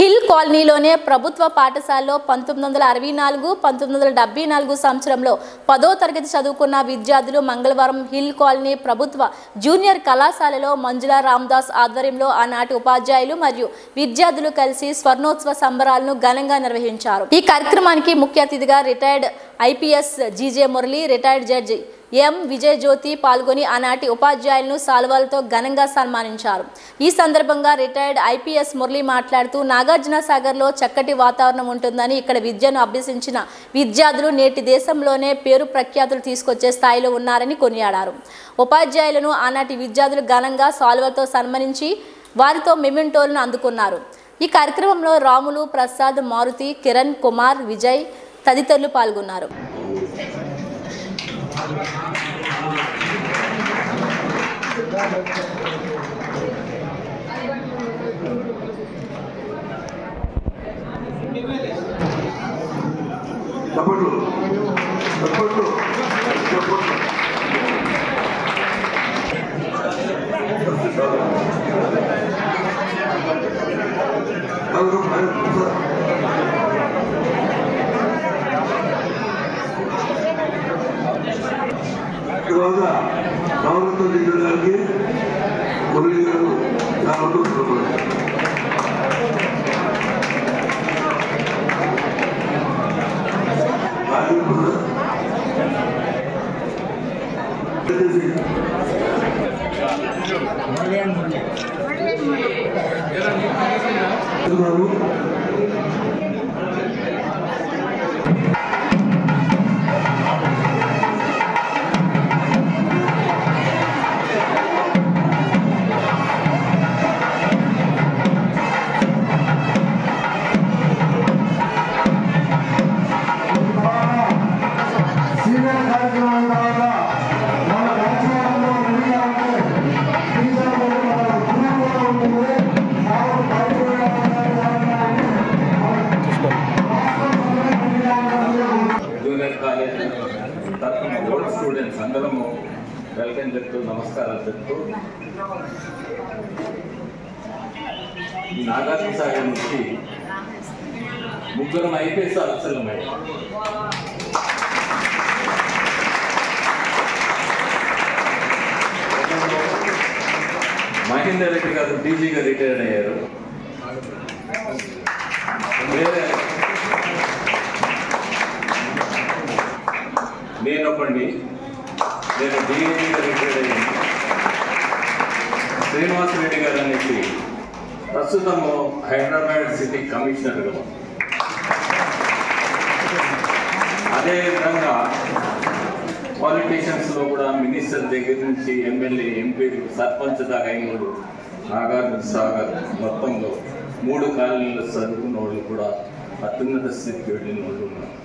Hill కాలనీలోనే ప్రభుత్వ పాఠశాలలో 1964-1974 సంవత్సరంలో 10వ తరగతి చదువుకున్న విద్యార్థులు మంగళవారం హిల్ కాలనీ ప్రభుత్వ జూనియర్ కళాశాలలో మంజుల రామదాస్ ఆధ్వర్యంలో ఆనాటి ఉపాధ్యాయులు మరియు విద్యార్థులు కలిసి స్వర్ణోత్సవ సంబరాలను ఘనంగా నిర్వహించారు। ఈ కార్యక్రమానికి ముఖ్య అతిథిగా retired IPS GJ Murali, retired judge M Vijay Jyothi పాల్గొని ఆనాటి ఉపాధ్యాయులను సాల్వాలతో ఘనంగా సన్మానించారు। ఈ సందర్భంగా రిటైర్డ్ ఐపీఎస్ మురళి మాట్లాడుతూ నాగార్జున సాగర్లో చక్కటి వాతావరణం ఉంటుందని, ఇక్కడ విద్యను అభ్యసించిన విద్యార్థులు నేటి దేశంలోనే పేరు ప్రఖ్యాతులు తీసుకొచ్చే స్థాయిలో ఉన్నారని కొనియాడారు। ఉపాధ్యాయులను ఆనాటి విద్యార్థులు ఘనంగా సాల్వాలతో సన్మానించి వారితో మెమెంటోలను అందుకున్నారు। ఈ కార్యక్రమంలో రాములు, ప్రసాద్, మారుతి, కిరణ్ కుమార్, విజయ్ తదితరులు పాల్గొన్నారు। నవరత్న దిగ్గజానికి మురళి గారు స్టూడెంట్స్ అందరము వెల్కమ్ చెప్తూ నమస్కారాలు చెప్తూ నాగార్జున సాగర్ నుంచి ముగ్గురం ఐపీఎస్ ఆఫీసర్లమై మహేందర్ రెడ్డి గారు డీజీగా రిటైర్డ్ అయ్యారు। నేనొకండి, నేను డీజీగా రిటైర్డ్ అయ్యాను। శ్రీనివాస్ రెడ్డి గారు అనేసి ప్రస్తుతము హైదరాబాద్ సిటీ కమిషనర్గా, అదేవిధంగా పాలిటీషియన్స్లో కూడా మినిస్టర్ దగ్గర నుంచి ఎమ్మెల్యే, ఎంపీ, సర్పంచ్ దాకా అయినోడు నాగార్జున సాగర్ మొత్తంలో 3 కాలనీలు చదువుకున్న వాళ్ళు కూడా అత్యున్నత స్థితికి వెళ్ళిన వాళ్ళు ఉన్నారు।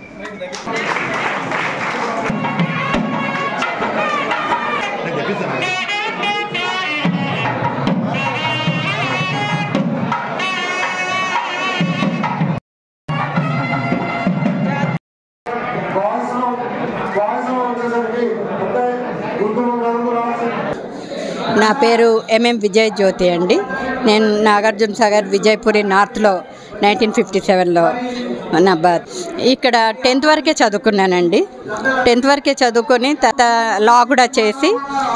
నా పేరు ఎంఎం విజయ్ జ్యోతి అండి। నేను నాగార్జున సాగర్ విజయపురి నార్త్లో 1957లో నా బర్త్। ఇక్కడ 10th వరకే చదువుకున్నానండి। 10th వరకే చదువుకొని తర్వాత లా కూడా చేసి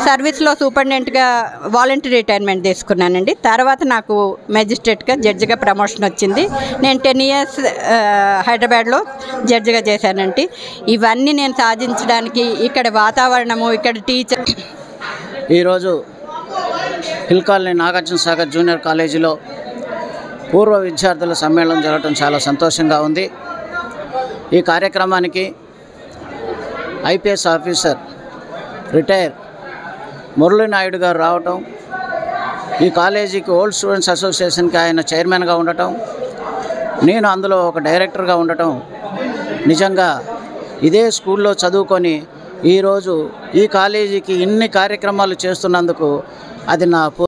సర్వీస్లో సూపరింటెండెంట్గా వాలంటీర్ రిటైర్మెంట్ తీసుకున్నానండి। తర్వాత నాకు మెజిస్ట్రేట్గా జడ్జిగా ప్రమోషన్ వచ్చింది। నేను 10 years హైదరాబాద్లో జడ్జిగా చేశానండి। ఇవన్నీ నేను సాధించడానికి ఇక్కడ వాతావరణము, ఇక్కడ టీచర్। ఈరోజు hill colony Nagarjuna Sagar junior కాలేజీలో పూర్వ విద్యార్థుల సమ్మేళనం జరగడం చాలా సంతోషంగా ఉంది। ఈ కార్యక్రమానికి IPS officer retire Murali Naidu గారు రావటం, ఈ కాలేజీకి ఓల్డ్ స్టూడెంట్స్ అసోసియేషన్కి ఆయన చైర్మన్గా ఉండటం, నేను అందులో ఒక డైరెక్టర్గా ఉండటం, నిజంగా ఇదే స్కూల్లో చదువుకొని ఈరోజు ఈ కాలేజీకి ఇన్ని కార్యక్రమాలు చేస్తున్నందుకు అది నా